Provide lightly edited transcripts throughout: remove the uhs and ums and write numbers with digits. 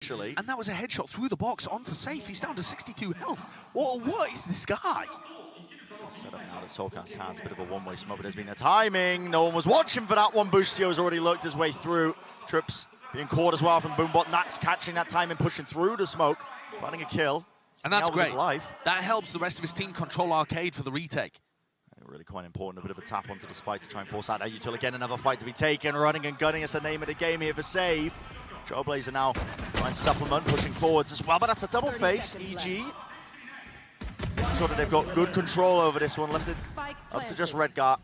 And that was a headshot through the box onto Sayf. He's down to 62 health. What is this guy? Set up now that soulcas has a bit of a one-way smoke, but there's been a timing. No one was watching for that one. Boostio's already looked his way through. Trips being caught as well from the boombot. That's catching that time and pushing through the smoke, finding a kill. And that's great. That helps the rest of his team control arcade for the retake. Really quite important, a bit of a tap onto the spike to try and force out util. Again, another fight to be taken. Running and gunning is the name of the game here for Sayf. Trailblazer now trying to supplement, pushing forwards as well, but that's a double face. EG. I'm sure that they've got good control over this one. Left it up to just REGar.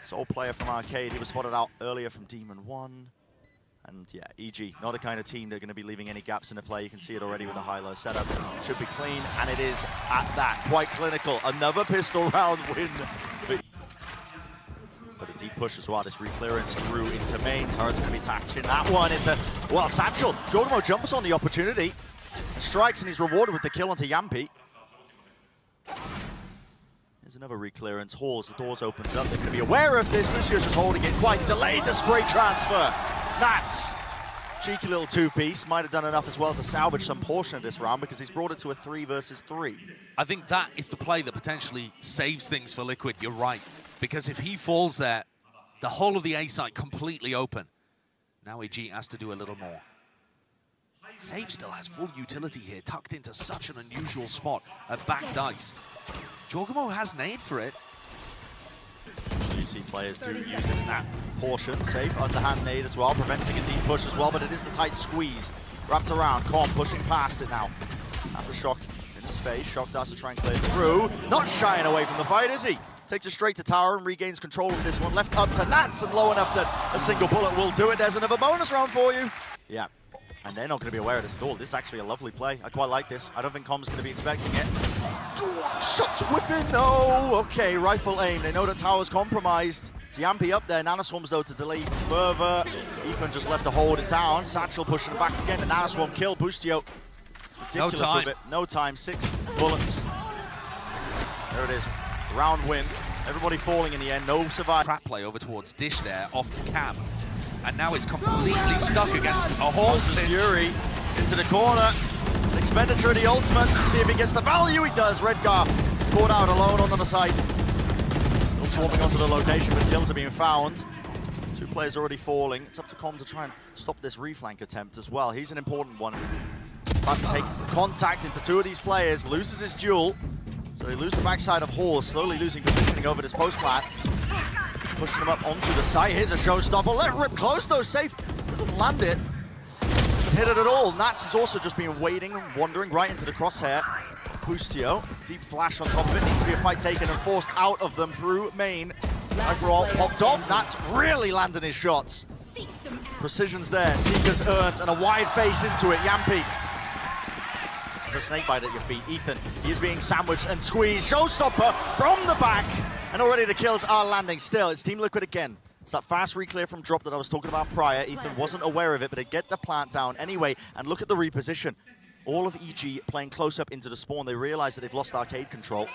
Sole player from Arcade. He was spotted out earlier from Demon 1. And yeah, EG, not a kind of team that are going to be leaving any gaps in the play. You can see it already with the high-low setup. Should be clean, and it is at that. Quite clinical. Another pistol round win. But a deep push as well. This reclearance through into main. Turret's going to be touching that one into, well, Satchel. Jawgemo jumps on the opportunity. Strikes, and he's rewarded with the kill onto Jamppi. There's another reclearance. Halls, the doors opened up. They're going to be aware of this. Boostio's just holding it. Quite delayed the spray transfer. That's cheeky little two-piece. Might have done enough as well to salvage some portion of this round because he's brought it to a 3 versus 3. I think that is the play that potentially saves things for Liquid. You're right. Because if he falls there, the whole of the A site completely open. Now EG has to do a little more. Sayf still has full utility here, tucked into such an unusual spot at back dice. Jawgemo has nade for it. You see players do use it in that portion. Sayf, underhand nade as well, preventing a deep push as well, but it is the tight squeeze. Wrapped around, Com pushing past it now. After Shock in his face, Shock does to try and clear through. Not shying away from the fight, is he? Takes it straight to tower and regains control of this one. Left up to Nats and low enough that a single bullet will do it. There's another bonus round for you. Yeah, and they're not going to be aware of this at all. This is actually a lovely play. I quite like this. I don't think Com's going to be expecting it. Oh, shots whipping, no! Okay, rifle aim. They know that tower's compromised. It's Jamppi up there. Nanoswarms, though, to delay even further. Ethan just left to hold it down. Satchel pushing back again. The Nanoswarm kill. Boostio. Ridiculous no time. with it. No time. 6 bullets. There it is. Round win. Everybody falling in the end. No survival. Trap play over towards Dish there, off the cam. And now it's completely stuck against a Hall. Fury into the corner. Expenditure of the ultimates to see if he gets the value. He does. REGar caught out alone on the other side. Still swarming onto the location, but kills are being found. 2 players already falling. It's up to Com to try and stop this reflank attempt as well. He's an important one. About to take contact into 2 of these players. Loses his duel. So they lose the backside of Hall, slowly losing positioning over this post plant. Pushing them up onto the site. Here's a showstopper. Let it rip close though. Sayf doesn't land it. Doesn't hit it at all. Nats has also just been waiting and wandering right into the crosshair. Boostio, deep flash on top of it. Needs to be a fight taken and forced out of them through main. Overall popped off. Nats really landing his shots. Precision's there. Seekers earned and a wide face into it. Jamppi. A snakebite at your feet. Ethan, he is being sandwiched and squeezed. Showstopper from the back. And already the kills are landing still. It's Team Liquid again. It's that fast reclear from drop that I was talking about prior. Ethan wasn't aware of it, but they get the plant down anyway. And look at the reposition. All of EG playing close up into the spawn. They realize that they've lost arcade control.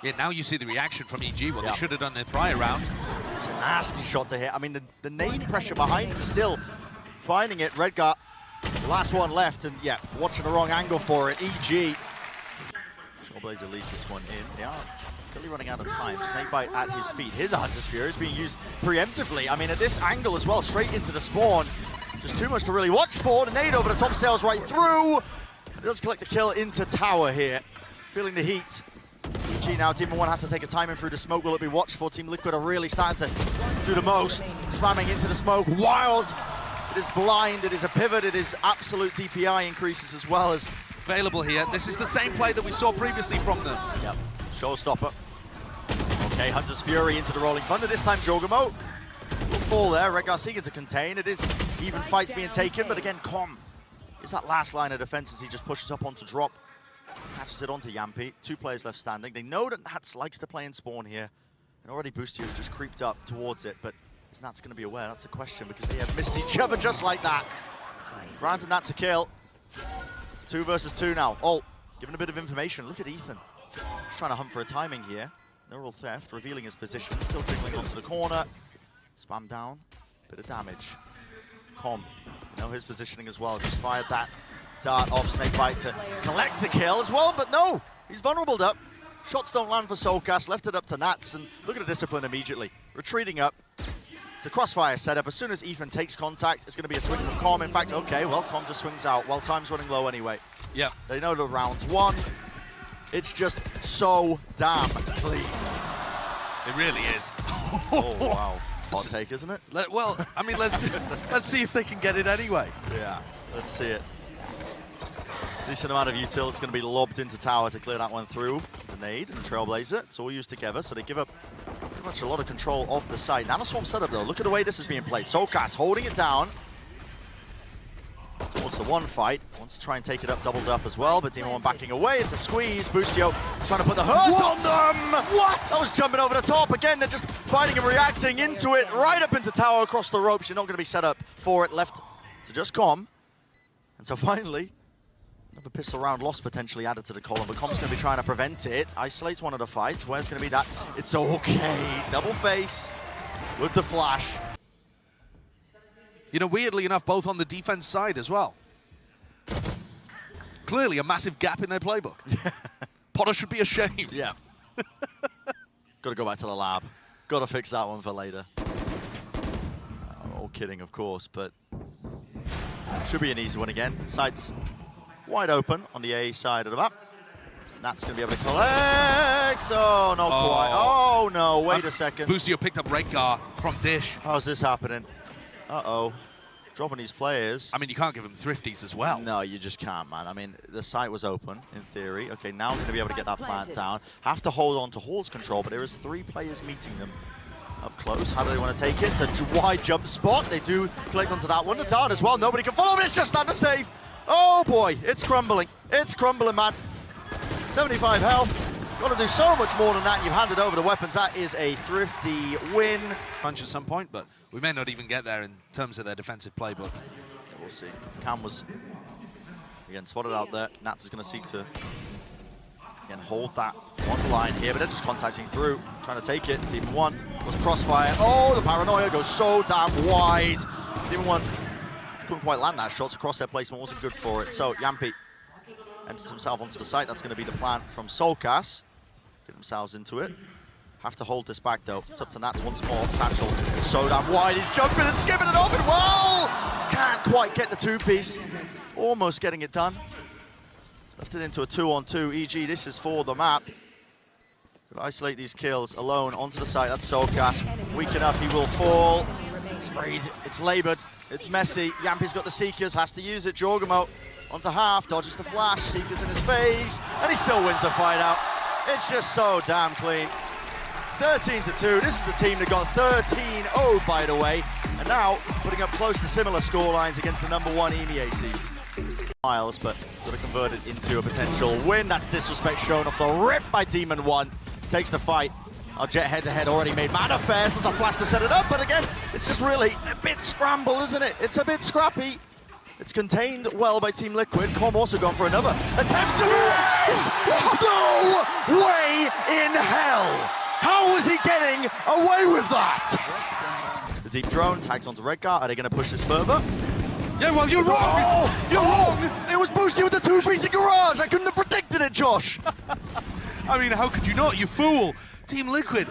Yeah, now you see the reaction from EG, what they should have done their prior round. It's a nasty shot to hit. I mean, the nade pressure behind him still finding it. REGar. Last one left, and yeah, watching the wrong angle for it. EG. Trailblazer leads this one in. They are still running out of time. Snakebite at his feet. His Hunter's Fury is being used preemptively. I mean, at this angle as well, straight into the spawn. Just too much to really watch for. The nade over the top sails right through. It does collect the kill into tower here. Feeling the heat. EG now, Demon 1 has to take a timing through the smoke. Will it be watched for? Team Liquid are really starting to do the most. Spamming into the smoke. Wild. It is blind, it is a pivot, it is absolute DPI increases as well as... Available here. This is the same play that we saw previously from them. Yep, showstopper. Okay, Hunter's Fury into the Rolling Thunder. This time Jawgemo will fall there. REGar seeking to contain. It is even fights being taken, but again, Com is that last line of defense as he just pushes up onto drop. Catches it onto Jamppi. 2 players left standing. They know that Nats likes to play in spawn here. And already Boostio has just creeped up towards it, but is Nats going to be aware? That's a question because they have missed each other just like that. Granted Nats a kill. It's 2 versus 2 now. Oh, given a bit of information. Look at Ethan. Just trying to hunt for a timing here. Neural theft, revealing his position. Still jiggling onto the corner. Spam down. Bit of damage. Com Know his positioning as well. Just fired that dart off Snakebite to collect a kill as well, but no, he's vulnerable up. Shots don't land for soulcas, left it up to Nats, and look at the discipline immediately. Retreating up. It's a crossfire setup. As soon as Ethan takes contact, it's going to be a swing from Com. In fact, okay, well, Com just swings out while time's running low anyway. Yeah. They know the round's won. It's just so damn clean. It really is. Oh, wow. Hot take, isn't it? Well, I mean, let's see if they can get it anyway. Yeah, let's see it. Decent amount of util. It's going to be lobbed into tower to clear that one through. The nade and the Trailblazer. It's all used together, so they give up pretty much a lot of control of the site. Nanoswarm setup, though. Look at the way this is being played. soulcas holding it down. It's towards the one fight. Wants to try and take it up, doubled up as well, but Demon One backing away. It's a squeeze. Boostio trying to put the hurt on them. What? That was jumping over the top. Again, they're just fighting and reacting into it. Right up into tower, across the ropes. You're not going to be set up for it. Left to just Com. And so finally, another pistol round loss potentially added to the column, but Com's going to be trying to prevent it. Isolates one of the fights. Where's going to be that? It's okay. Double face with the flash. You know, weirdly enough, both on the defense side as well. Clearly a massive gap in their playbook. Potter should be ashamed. Yeah. Got to go back to the lab. Got to fix that one for later. All kidding, of course, but should be an easy one again. Sights wide open on the A side of the map. That's going to be able to collect. Oh, not quite. Oh, no. Wait a second. Boostio picked up REGar from Dish. How's this happening? Uh-oh. Dropping these players. I mean, you can't give them thrifties as well. No, you just can't, man. I mean, the site was open, in theory. Okay, now going to be able to get that plant down. Have to hold on to Hall's control, but there is 3 players meeting them up close. How do they want to take it? It's a wide jump spot. They do collect onto that one. The dart as well. Nobody can follow, but it's just under safe. Oh, boy. It's crumbling. It's crumbling, man. 75 health. Got to do so much more than that. You've handed over the weapons. That is a thrifty win. Punch at some point, but we may not even get there in terms of their defensive playbook. Yeah, we'll see. Cam was, again, spotted out there. Nats is going to seek to, again, hold that one line here, but they're just contacting through, trying to take it. Demon One was crossfire. Oh, the paranoia goes so damn wide. Demon One couldn't quite land that shot, so crosshair placement wasn't good for it. So Jamppi enters himself onto the site. That's going to be the plan from soulcas. Get themselves into it. Have to hold this back, though. It's up to Nats once more. Satchel is so damn wide. He's jumping and skipping it off it. Well, can't quite get the 2-piece. Almost getting it done. Left it into a 2-on-2. EG, this is for the map. Isolate these kills alone onto the site. That's soulcas. Weak enough, he will fall. Sprayed. It's labored. It's messy. Jamppi's got the Seekers. Has to use it. jawgemo onto half. Dodges the flash. Seekers in his face. And he still wins the fight out. It's just so damn clean. 13-2. This is the team that got 13-0, by the way. And now putting up close to similar scorelines against the #1 EMEA seed. Miles, but got to convert it into a potential win. That's disrespect shown off the rip by Demon One. Takes the fight. Our Jet head-to-head already made manifest. There's a flash to set it up, but again, it's just really a bit scramble, isn't it? It's a bit scrappy. It's contained well by Team Liquid. Com also gone for another attempt to win! No way in hell! How was he getting away with that? The deep drone tags onto REGar. Are they going to push this further? Yeah, well, you're wrong! Oh, you're wrong! It was Boostio with the 2-piece in garage! I couldn't have predicted it, Josh! I mean, how could you not, you fool? Team Liquid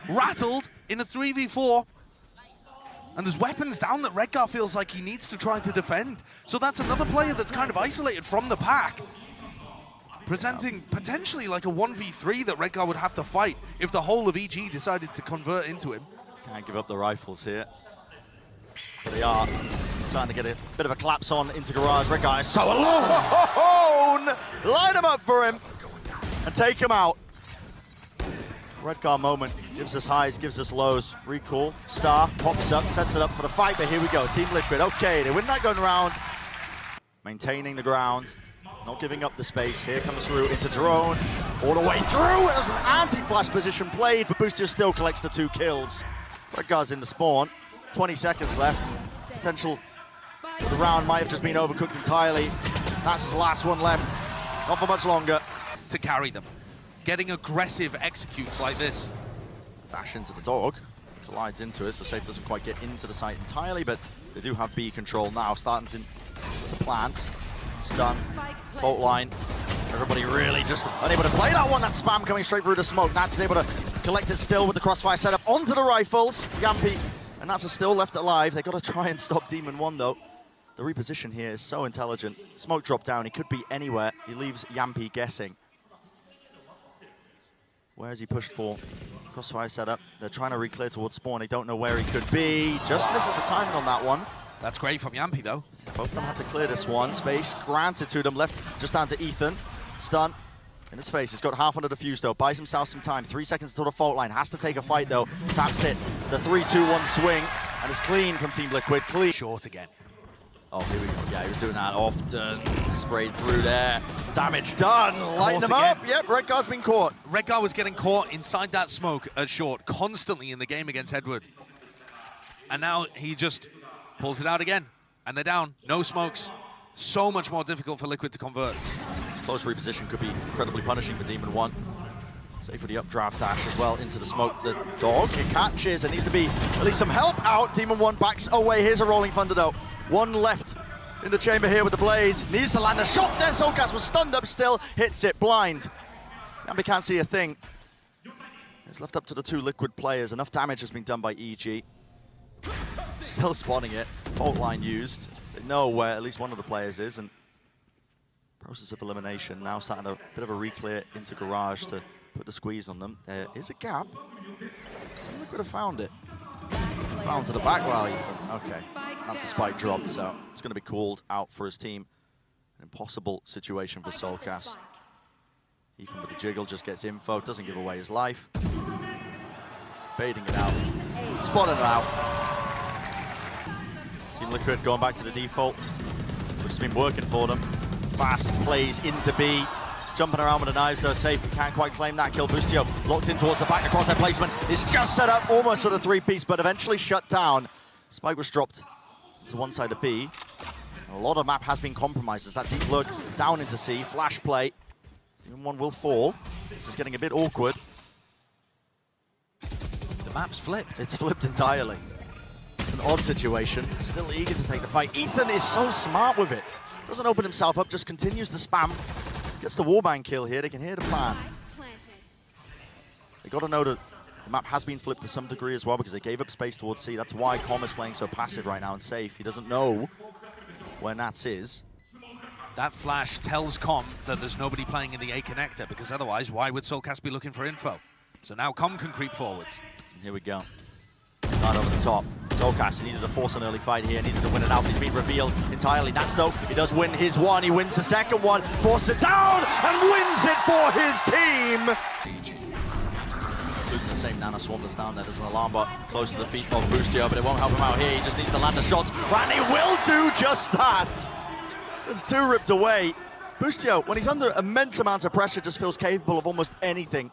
rattled in a 3v4. And there's weapons down that REGar feels like he needs to try to defend. So that's another player that's kind of isolated from the pack. Presenting potentially like a 1v3 that REGar would have to fight if the whole of EG decided to convert into him. Can't give up the rifles here. But they are starting to get a bit of a collapse on into garage. REGar is so alone! Line him up for him and take him out. REGar moment gives us highs, gives us lows. Recall, Star pops up, sets it up for the fight, but here we go. Team Liquid, okay, they win that gun round. Maintaining the ground, not giving up the space. Here comes through into drone, all the way through. It was an anti-flash position played, but Boostio still collects the 2 kills. REGar's in the spawn, 20 seconds left. Potential for the round might have just been overcooked entirely. That's his last one left, not for much longer. To carry them. Getting aggressive executes like this. Dash into the dog, collides into it, so Sayf doesn't quite get into the site entirely, but They do have B control now, starting to plant. Stun, fault line. Everybody really just unable to play that one. That spam coming straight through the smoke. Nats is able to collect it still with the crossfire setup onto the rifles. Jamppi and Nats are still left alive. They got to try and stop Demon 1 though. The reposition here is so intelligent. Smoke drop down, he could be anywhere. He leaves Jamppi guessing. Where is he pushed for? Crossfire setup. They're trying to re-clear towards spawn. They don't know where he could be. Just misses the timing on that one. That's great from Jamppi though. Both of them had to clear this one. Space granted to them. Left just down to Ethan. Stun in his face. He's got half on the defuse though. Buys himself some time. 3 seconds until the fault line. Has to take a fight though. Taps it. It's the 3-2-1 swing. And it's clean from Team Liquid. Clean. Short again. Oh, here we go. Yeah, he was doing that often. Sprayed through there. Damage done. Lighten him up. Yep, REGar's been caught. REGar was getting caught inside that smoke at short constantly in the game against Edward. And now he just pulls it out again. And they're down. No smokes. So much more difficult for Liquid to convert. This close reposition could be incredibly punishing for Demon 1. Safe for the updraft dash as well into the smoke. The dog, it catches. There needs to be at least some help out. Demon 1 backs away. Here's a rolling thunder though. One left in the chamber here with the blades. Needs to land a shot there. soulcas was stunned up still. Hits it blind. Jamppi can't see a thing. It's left up to the 2 Liquid players. Enough damage has been done by EG. Still spotting it. Fault line used. They know where at least one of the players is. And process of elimination. Now starting a bit of a re-clear into garage to put the squeeze on them. There is a gap. Team Liquid have found it. Found to the back while Ethan. Okay. That's the spike dropped, so it's going to be called out for his team. An impossible situation for soulcas. Ethan with the jiggle just gets info, doesn't give away his life. Baiting it out. Spotting it out. Team Liquid going back to the default, which has been working for them. Fast plays into B. Jumping around with the knives though, Sayf can't quite claim that kill. Boostio locked in towards the back. The crosshair placement is just set up almost for the 3-piece, but eventually shut down. Spike was dropped to one side of B. And a lot of map has been compromised as that deep look down into C. Flash play. Demon 1 will fall. This is getting a bit awkward. The map's flipped. It's flipped entirely. It's an odd situation. Still eager to take the fight. Ethan is so smart with it. Doesn't open himself up, just continues to spam. Gets the warband kill here. They can hear the plan. They got to know that the map has been flipped to some degree as well because they gave up space towards C. That's why Com is playing so passive right now and Sayf. He doesn't know where Nats is. That flash tells Com that there's nobody playing in the A connector because otherwise, why would soulcas be looking for info? So now Com can creep forwards. And here we go. Right over the top. soulcas, he needed to force an early fight here, needed to win it out. He's been revealed entirely. Nats though, he does win his one. He wins the second one, forces it down, and wins it for his team. The same Nana swarm that's down there. There's an alarm bot close to the feet of Boostio, but it won't help him out here. He just needs to land a shot, and he will do just that. There's 2 ripped away. Boostio, when he's under immense amounts of pressure, just feels capable of almost anything.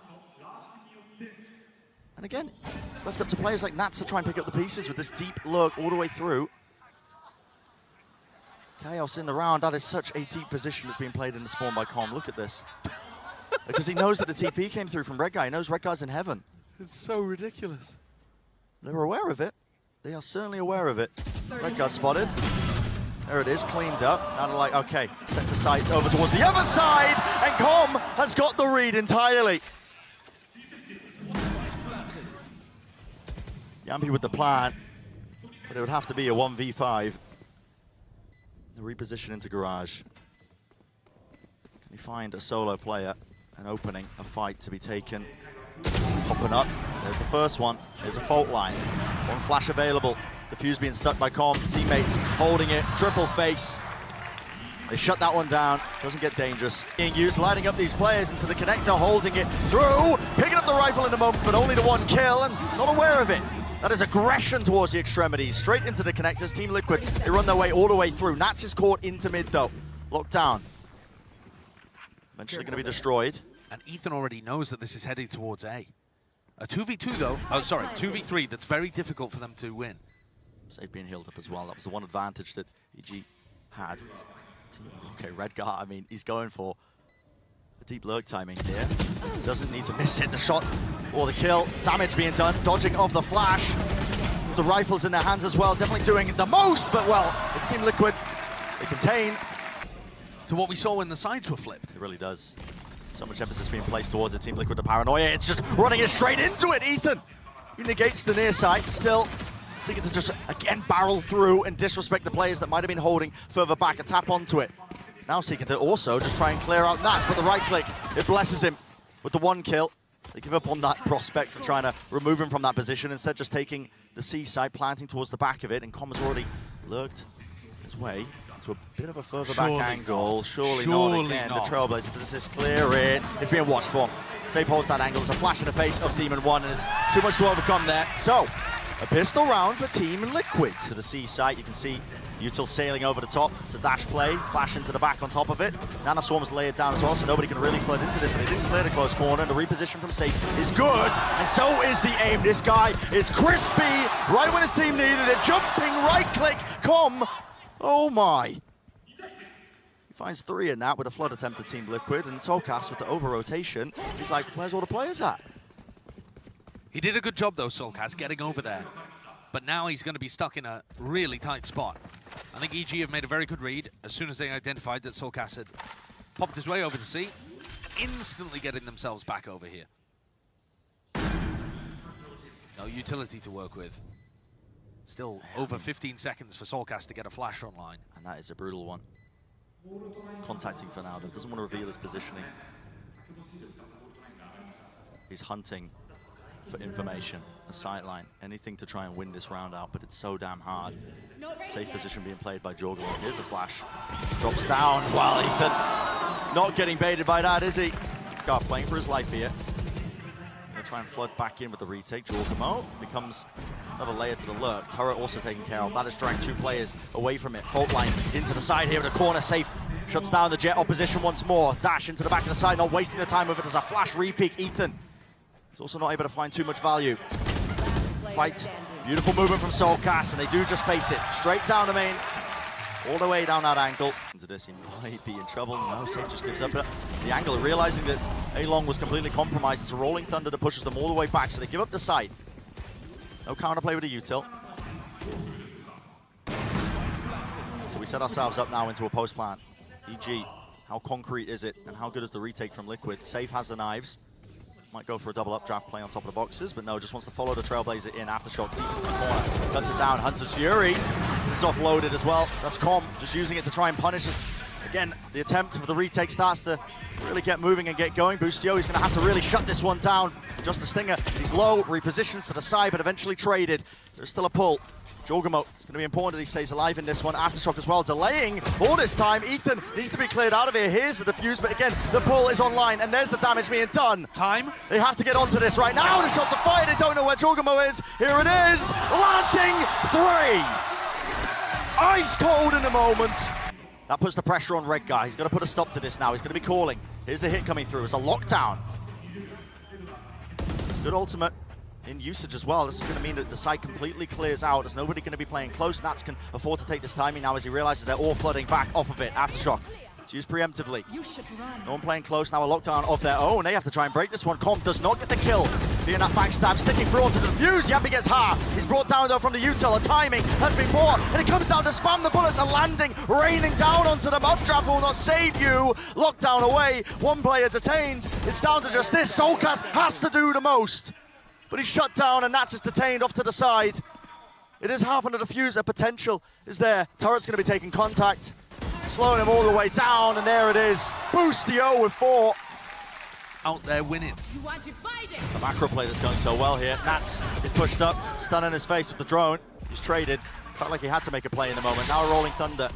And again, it's left up to players like Nats to try and pick up the pieces with this deep look all the way through. Chaos in the round. That is such a deep position that's being played in the spawn by Com. Look at this. Because he knows that the TP came through from REGar. He knows REGar's in heaven. It's so ridiculous. They're aware of it. They are certainly aware of it. REGar spotted. There it is, cleaned up. Now they're like, okay, set the sights over towards the other side, and Com has got the read entirely. Jamppi with the plan, but it would have to be a 1v5. The reposition into garage. Can he find a solo player? An opening, a fight to be taken. Popping up, there's the first one. There's a fault line. One flash available. The fuse being stuck by Com. Teammates holding it, triple face. They shut that one down. Doesn't get dangerous. Being used, lighting up these players into the connector, holding it through. Picking up the rifle in a moment, but only the one kill, and not aware of it. That is aggression towards the extremities. Straight into the connectors. Team Liquid, they run their way all the way through. Nats is caught into mid though. Locked down. Eventually going to be destroyed. And Ethan already knows that this is heading towards A. A 2v2 though, 2v3 that's very difficult for them to win. Sayf being healed up as well. That was the one advantage that EG had. Okay, REGar, I mean, he's going for a deep lurk timing here. Doesn't need to miss it. The shot or the kill. Damage being done. Dodging off the flash. with the rifles in their hands as well, definitely doing the most, but well, it's Team Liquid. They contain. To what we saw when the sides were flipped. It really does. So much emphasis being placed towards it. Team Liquid, the paranoia. It's just running it straight into it. Ethan, he negates the near side. Still seeking to just, again, barrel through and disrespect the players that might have been holding further back and tap onto it. Now seeking to also just try and clear out that, but the right click, it blesses him with the 1 kill. They give up on that prospect and trying to remove him from that position, instead just taking the C side, planting towards the back of it, and Com has already lurked his way to a bit of a further back angle. Surely not again. The Trailblazer does this clear it. It's being watched for. Sayf holds that angle. There's a flash in the face of Demon 1, and there's too much to overcome there. So, a pistol round for Team Liquid. To the C site, you can see util sailing over the top. It's a dash play, flash into the back on top of it. Nana Swarm's layered down as well, so nobody can really flood into this, but they didn't clear the close corner, and the reposition from Sayf is good, and so is the aim. This guy is crispy, right when his team needed it. Jumping right click, Com. Oh my. He finds 3 in that with a flood attempt at Team Liquid, and soulcas with the over-rotation. He's like, where's all the players at? He did a good job though, soulcas, getting over there. But now he's going to be stuck in a really tight spot. I think EG have made a very good read as soon as they identified that soulcas had popped his way over to C, instantly getting themselves back over here. No utility to work with. Still over 15 seconds for soulcas to get a flash online. And that is a brutal one. Contacting for now, though. Doesn't want to reveal his positioning. He's hunting for information, a sightline, anything to try and win this round out, but it's so damn hard. Safe position being played by jawgemo. Here's a flash. Drops down. Well, Ethan not getting baited by that, is he? God, playing for his life here. Gonna try and flood back in with the retake. jawgemo becomes another layer to the lurk. Turret also taken care of. That has dragged 2 players away from it. Fault line into the side here with a corner. Sayf shuts down the jet opposition once more. Dash into the back of the side, not wasting the time with it. There's a flash repeat. Ethan is also not able to find too much value. Fight. Beautiful movement from soulcas, and they do just face it. Straight down the main, all the way down that angle. Into this, he might be in trouble. No, Sayf just gives up the angle, realizing that A-Long was completely compromised. It's a rolling thunder that pushes them all the way back, so they give up the site. No counterplay with a util. So we set ourselves up now into a post plant. EG, how concrete is it, and how good is the retake from Liquid? Sayf has the knives. Might go for a double updraft play on top of the boxes, but no, just wants to follow the Trailblazer in. Aftershock deep into the corner. Cuts it down. Hunter's Fury is offloaded as well. That's Com just using it to try and punish us. Again, the attempt for the retake starts to really get moving and get going. Boostio, he's going to have to really shut this one down. Just a stinger. He's low, repositions to the side, but eventually traded. There's still a pull. jawgemo, it's going to be important that he stays alive in this one. Aftershock as well, delaying all this time. Ethan needs to be cleared out of here. Here's the defuse, but again, the pull is online, and there's the damage being done. Time. They have to get onto this right now. The shots are fired. They don't know where jawgemo is. Here it is. Landing 3. Ice cold in the moment. That puts the pressure on REGar. He's got to put a stop to this now. He's going to be calling. Here's the hit coming through. It's a lockdown. Good ultimate in usage as well. This is going to mean that the site completely clears out. There's nobody going to be playing close. Nats can afford to take this timing now as he realizes they're all flooding back off of it. Aftershock. It's used preemptively. No one playing close now. A lockdown of their own. They have to try and break this one. Comp does not get the kill. Being that backstab, sticking through onto the defuse. Jamppi gets hard. He's brought down though from the util. The timing has been poor, and it comes down to spam the bullets. A landing, raining down onto them. Updraft will not save you. Lockdown away. One player detained. It's down to just this. soulcas has to do the most, but he's shut down, and Nats is detained off to the side. It is half on the defuse. A potential is there. Turret's going to be taking contact. Slowing him all the way down, and there it is. Boostio with 4. Out there winning. It's the macro play that's going so well here. Nats is pushed up, stunning his face with the drone. He's traded. Felt like he had to make a play in the moment. Now a rolling thunder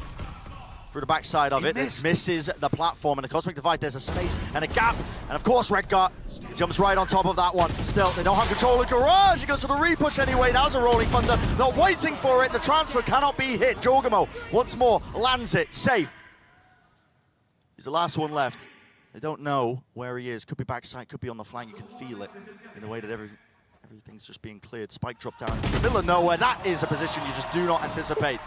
through the backside of it. It misses the platform, and the Cosmic Divide, there's a space and a gap. And of course, REGar jumps right on top of that one. Still, they don't have control of Garage. He goes for the repush anyway. Now's a rolling thunder. Not waiting for it. The transfer cannot be hit. jawgemo once more lands it. Safe. He's the last one left. They don't know where he is. Could be backside, could be on the flank. You can feel it in the way that everything's just being cleared. Spike drop down in the middle of nowhere. That is a position you just do not anticipate.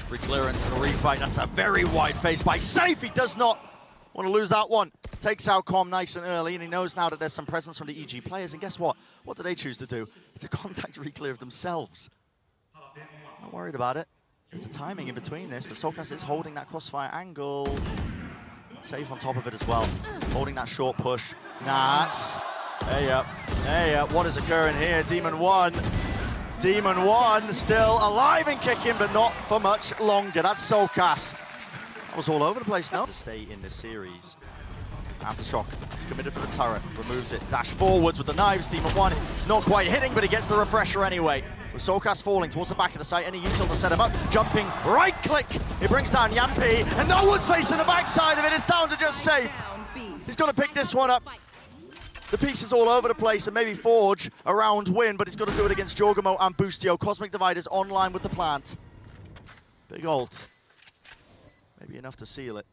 Reclearance and a refight. That's a very wide face by Sayf. He does not Want to lose that one. Takes out Com nice and early, and he knows now that there's some presence from the EG players, and guess what? What do they choose to do? It's a contact re-clear of themselves. Not worried about it. There's a timing in between this, but soulcas is holding that crossfire angle. Sayf on top of it as well. Holding that short push. Nats. Hey, what is occurring here? Demon 1 still alive and kicking, but not for much longer. That's soulcas. That was all over the place now. To stay in this series. Aftershock is committed for the turret, removes it, dash forwards with the knives. Demon 1, he's not quite hitting, but he gets the refresher anyway. With soulcas falling towards the back of the site, any util to set him up, jumping, right click, it brings down Jamppi, and no one's facing the backside of it, it's down to just Sayf. He's got to pick this one up. The pieces all over the place, and maybe forge a round win, but he's got to do it against jawgemo and Boostio. Cosmic Dividers online with the plant. Big ult. Maybe enough to seal it.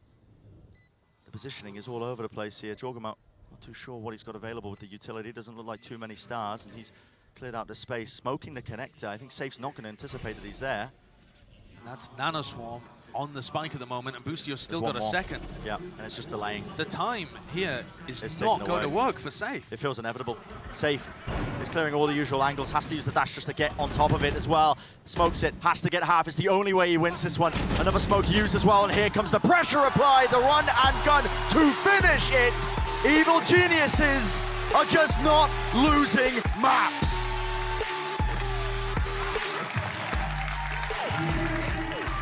The positioning is all over the place here. jawgemo, not too sure what he's got available with the utility. Doesn't look like too many stars, and he's cleared out the space, smoking the connector. I think Sayf's not going to anticipate that he's there. And that's Nanoswarm on the spike at the moment, and Boostio's still got a second. Yeah, and it's just delaying. The time here is not going to work for Sayf. It feels inevitable. Sayf is clearing all the usual angles, has to use the dash just to get on top of it as well. Smokes it, has to get half. It's the only way he wins this one. Another smoke used as well, and here comes the pressure applied, the run and gun to finish it. Evil geniuses are just not losing maps.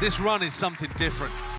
This run is something different.